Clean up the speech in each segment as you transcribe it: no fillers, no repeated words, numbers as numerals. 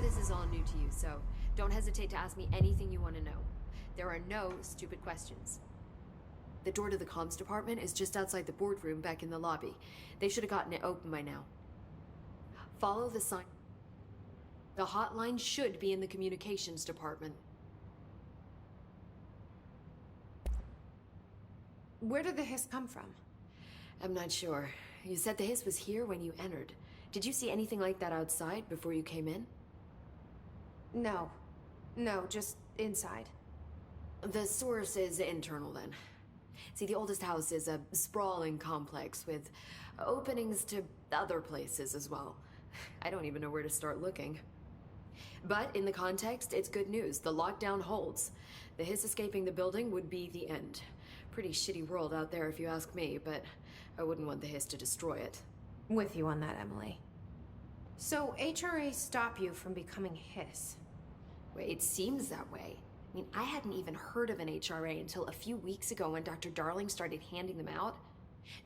this is all new to you, so don't hesitate to ask me anything you want to know. There are no stupid questions. The door to the comms department is just outside the boardroom back in the lobby. They should have gotten it open by now. Follow the sign. The hotline should be in the communications department. Where did the hiss come from? I'm not sure. You said the hiss was here when you entered. Did you see anything like that outside before you came in? No. No, just inside. The source is internal then. See, the oldest house is a sprawling complex with openings to other places as well. I don't even know where to start looking. But in the context, it's good news. The lockdown holds. The hiss escaping the building would be the end. Pretty shitty world out there if you ask me, but I wouldn't want the hiss to destroy it. With you on that, Emily. So, HRA stop you from becoming hiss? Wait, it seems that way. I mean, I hadn't even heard of an HRA until a few weeks ago when Dr. Darling started handing them out.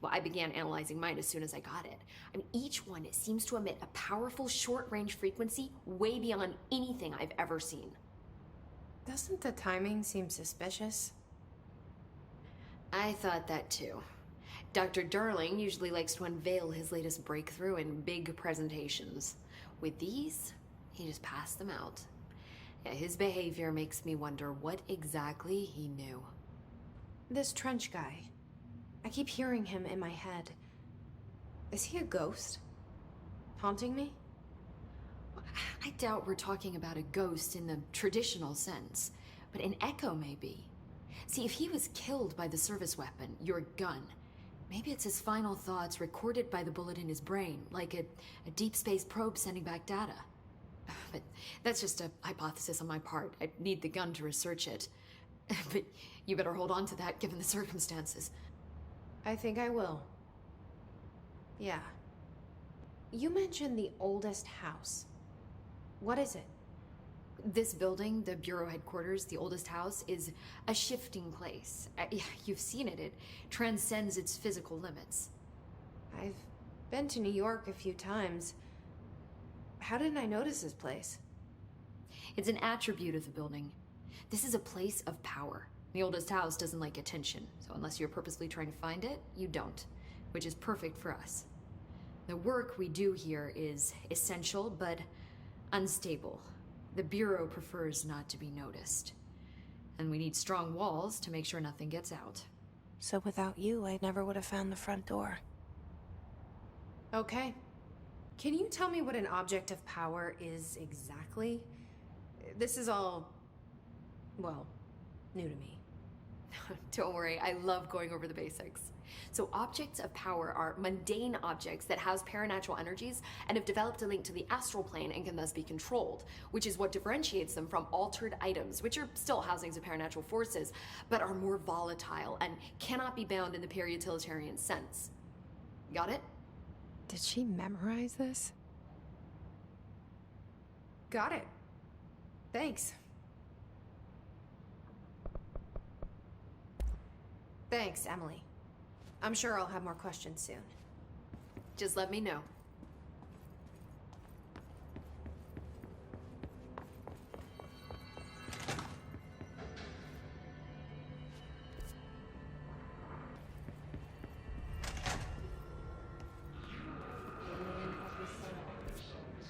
Well, I began analyzing mine as soon as I got it. I mean, each one seems to emit a powerful short-range frequency way beyond anything I've ever seen. Doesn't the timing seem suspicious? I thought that too. Dr. Darling usually likes to unveil his latest breakthrough in big presentations. With these, he just passed them out. Yeah, his behavior makes me wonder what exactly he knew. This Trench guy. I keep hearing him in my head. Is he a ghost? Haunting me? I doubt we're talking about a ghost in the traditional sense, but an echo maybe. See, if he was killed by the service weapon, your gun, maybe it's his final thoughts recorded by the bullet in his brain, like a deep space probe sending back data. But that's just a hypothesis on my part. I need the gun to research it. But you better hold on to that given the circumstances. I think I will. Yeah. You mentioned the oldest house. What is it? This building, the Bureau headquarters, the oldest house, is a shifting place. You've seen it. It transcends its physical limits. I've been to New York a few times. How didn't I notice this place? It's an attribute of the building. This is a place of power. The oldest house doesn't like attention, so unless you're purposely trying to find it, you don't, which is perfect for us. The work we do here is essential, but unstable. The Bureau prefers not to be noticed. And we need strong walls to make sure nothing gets out. So without you, I never would have found the front door. Okay. Can you tell me what an object of power is exactly? This is all, well, new to me. Don't worry, I love going over the basics. So objects of power are mundane objects that house paranatural energies and have developed a link to the astral plane and can thus be controlled, which is what differentiates them from altered items, which are still housings of paranatural forces, but are more volatile and cannot be bound in the pure utilitarian sense. Got it? Did she memorize this? Got it. Thanks. Thanks, Emily. I'm sure I'll have more questions soon. Just let me know.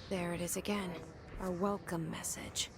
There it is again. Our welcome message.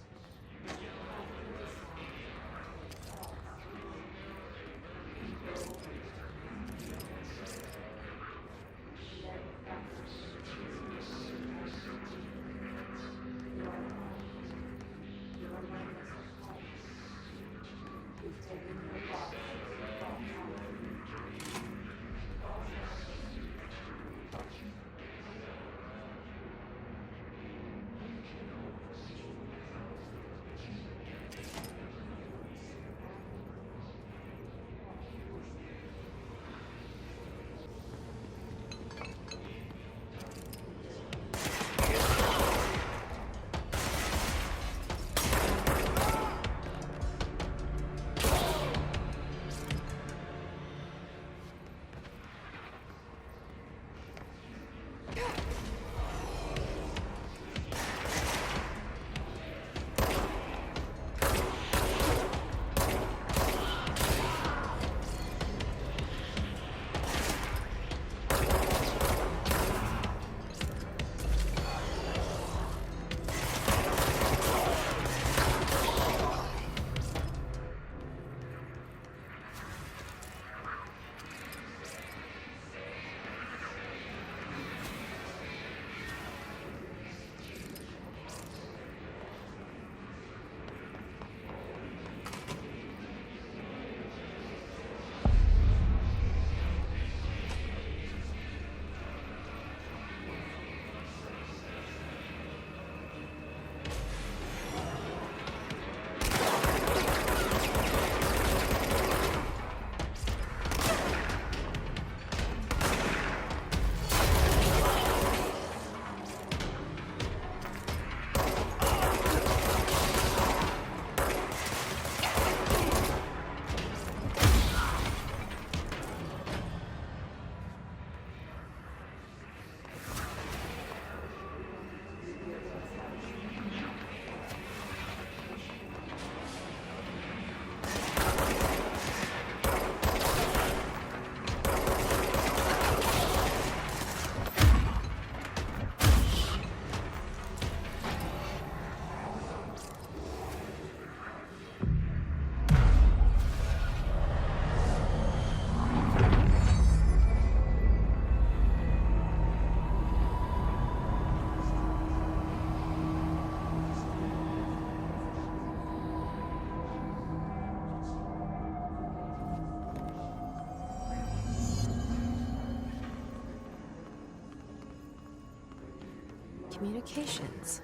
communications.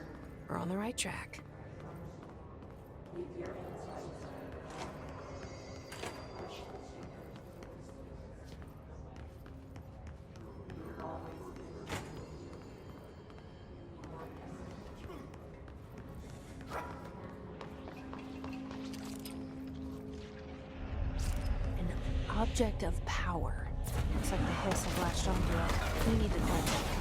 We're on the right track. An object of power. Looks like the hiss have latched onto it. We need to find it.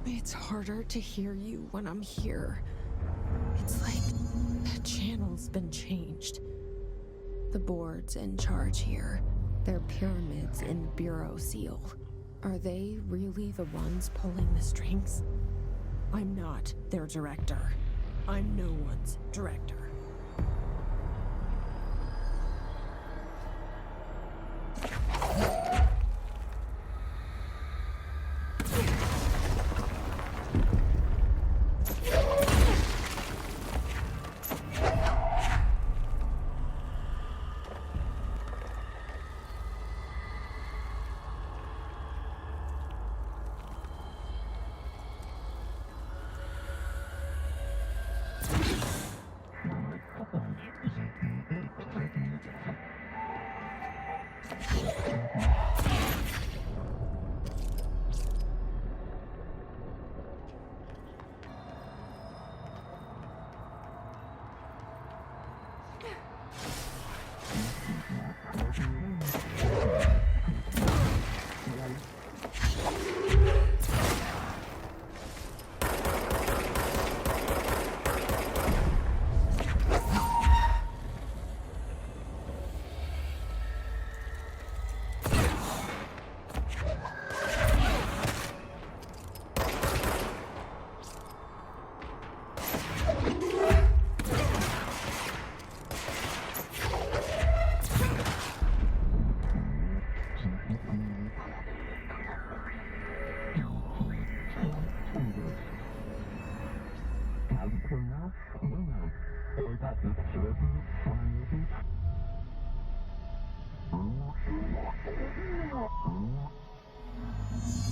It's harder to hear you when I'm here. It's like the channel's been changed. The board's in charge here. They're pyramids in Bureau Seal. Are they really the ones pulling the strings? I'm not their director. I'm no one's director.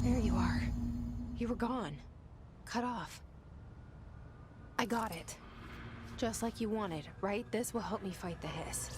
There you are. You were gone. Cut off. I got it. Just like you wanted, right? This will help me fight the hiss.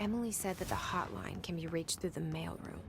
Emily said that the hotline can be reached through the mailroom.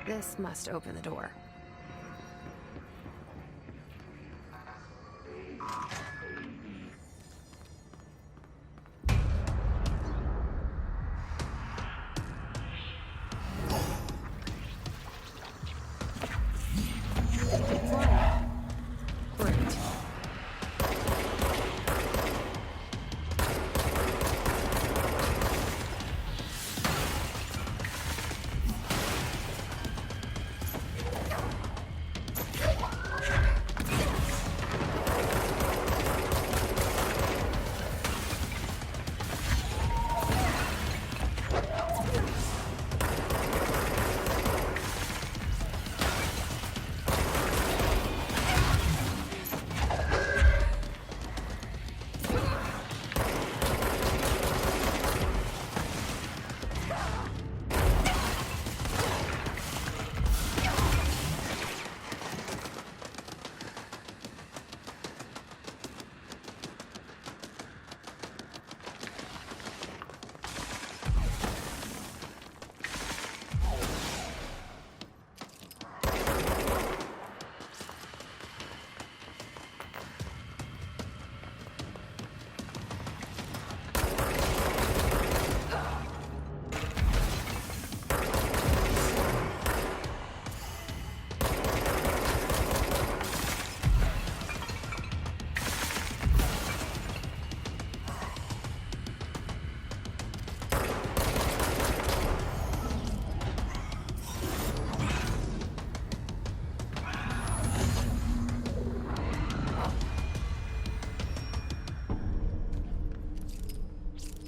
This must open the door. Great.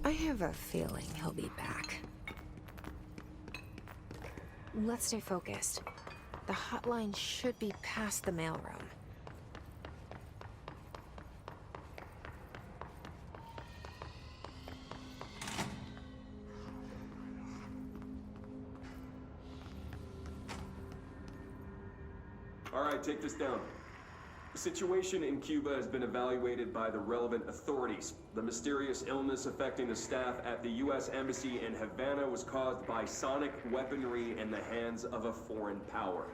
I have a feeling he'll be back. Let's stay focused. The hotline should be past the mailroom. All right, take this down. The situation in Cuba has been evaluated by the relevant authorities. The mysterious illness affecting the staff at the U.S. Embassy in Havana was caused by sonic weaponry in the hands of a foreign power.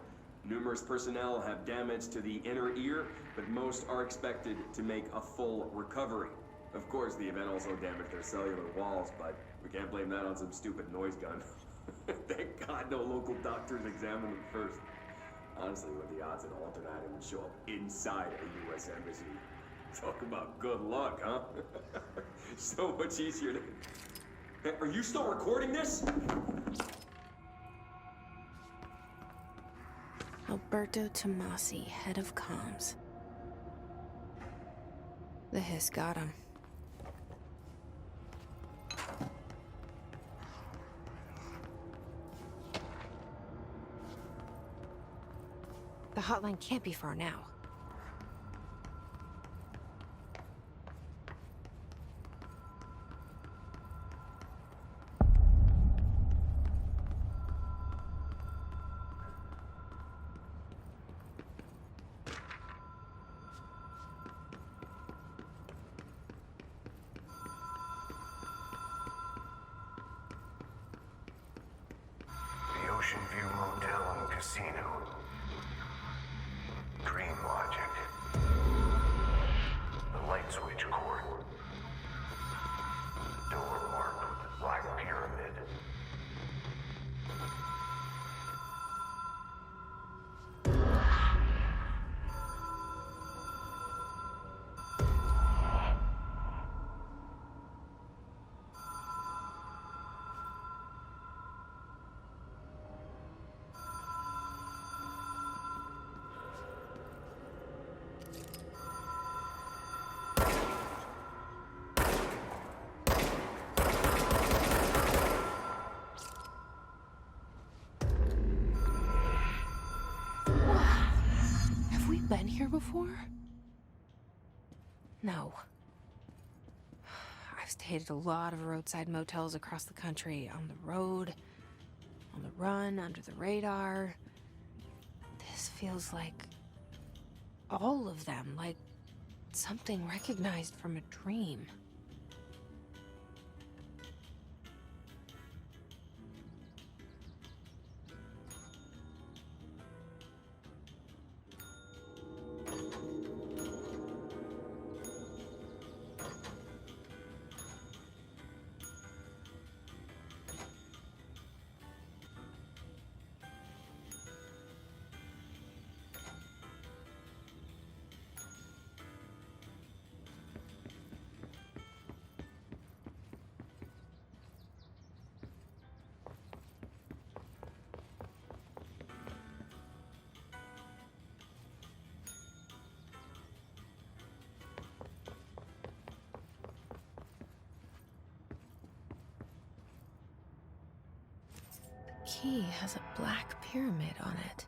Numerous personnel have damage to the inner ear, but most are expected to make a full recovery. Of course, the event also damaged their cellular walls, but we can't blame that on some stupid noise gun. Thank God no local doctors examined them first. Honestly, what the odds that Alternative would show up inside a U.S. embassy? Talk about good luck, huh? So much easier to... Hey, are you still recording this? Alberto Tomasi, head of comms. The hiss got him. The hotline can't be far now. The Ocean View Motel and Casino. Dream logic. The light switch cord. been here before? No. I've stayed at a lot of roadside motels across the country, on the road, on the run, under the radar. This feels like all of them, like something recognized from a dream. Key has a black pyramid on it.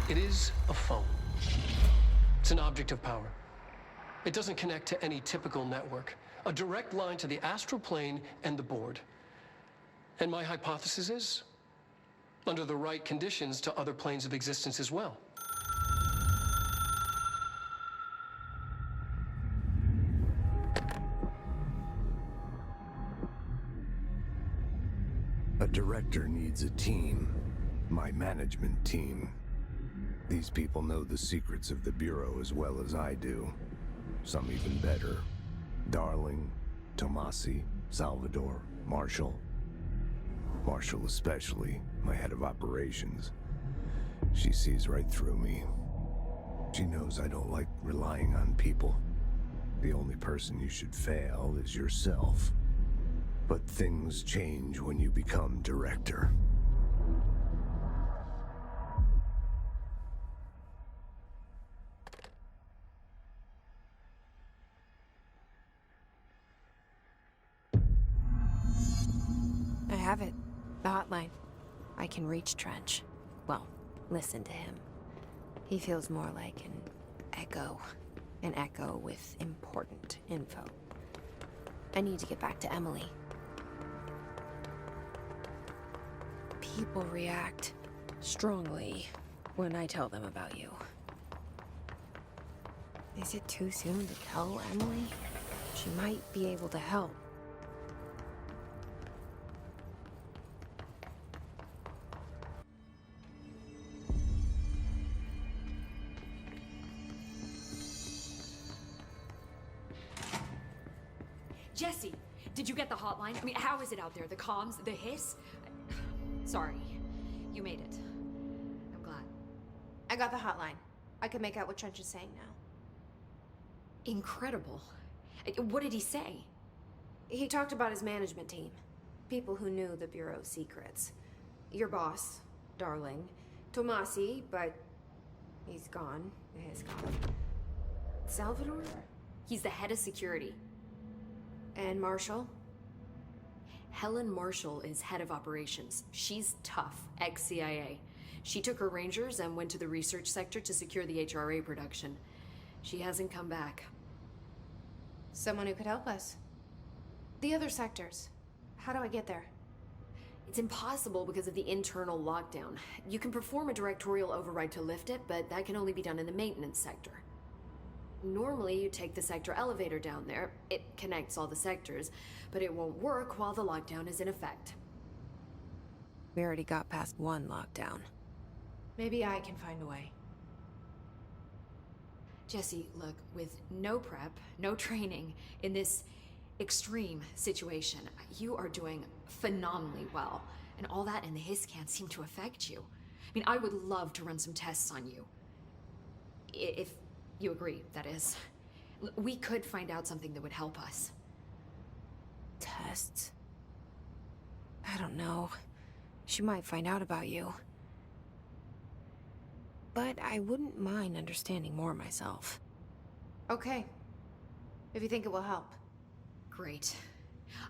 It is a phone. It's an object of power. It doesn't connect to any typical network. A direct line to the astral plane and the board. And my hypothesis is, under the right conditions, to other planes of existence as well. A director needs a team. My management team. These people know the secrets of the Bureau as well as I do. Some even better. Darling, Tomasi, Salvador, Marshall. Marshall especially, my head of operations. She sees right through me. She knows I don't like relying on people. The only person you should fail is yourself. But things change when you become director. I have it. The hotline. I can reach Trench. Well, listen to him. He feels more like an echo. An echo with important info. I need to get back to Emily. People react strongly when I tell them about you. Is it too soon to tell Emily? She might be able to help. Jesse, did you get the hotline? I mean, how is it out there? The comms? The hiss? Sorry. You made it. I'm glad. I got the hotline. I can make out what Trench is saying now. Incredible. What did he say? He talked about his management team. People who knew the Bureau's secrets. Your boss, Darling. Tomasi, but he's gone. He's gone. Salvador? He's the head of security. And Marshall? Helen Marshall is head of operations. She's tough, ex-CIA. She took her Rangers and went to the research sector to secure the HRA production. She hasn't come back. Someone who could help us. The other sectors. How do I get there? It's impossible because of the internal lockdown. You can perform a directorial override to lift it, but that can only be done in the maintenance sector. Normally, you take the sector elevator down there. It connects all the sectors, but it won't work while the lockdown is in effect. We already got past one lockdown. Maybe I can find a way. Jesse, look, with no prep, no training, in this extreme situation, you are doing phenomenally well. And all that in the hiss can't seem to affect you. I mean, I would love to run some tests on you. If you agree, that is. We could find out something that would help us. Tests? I don't know. She might find out about you. But I wouldn't mind understanding more myself. Okay. If you think it will help. Great.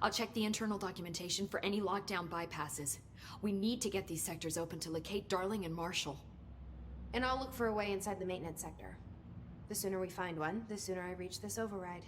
I'll check the internal documentation for any lockdown bypasses. We need to get these sectors open to locate Darling and Marshall. And I'll look for a way inside the maintenance sector. The sooner we find one, the sooner I reach this override.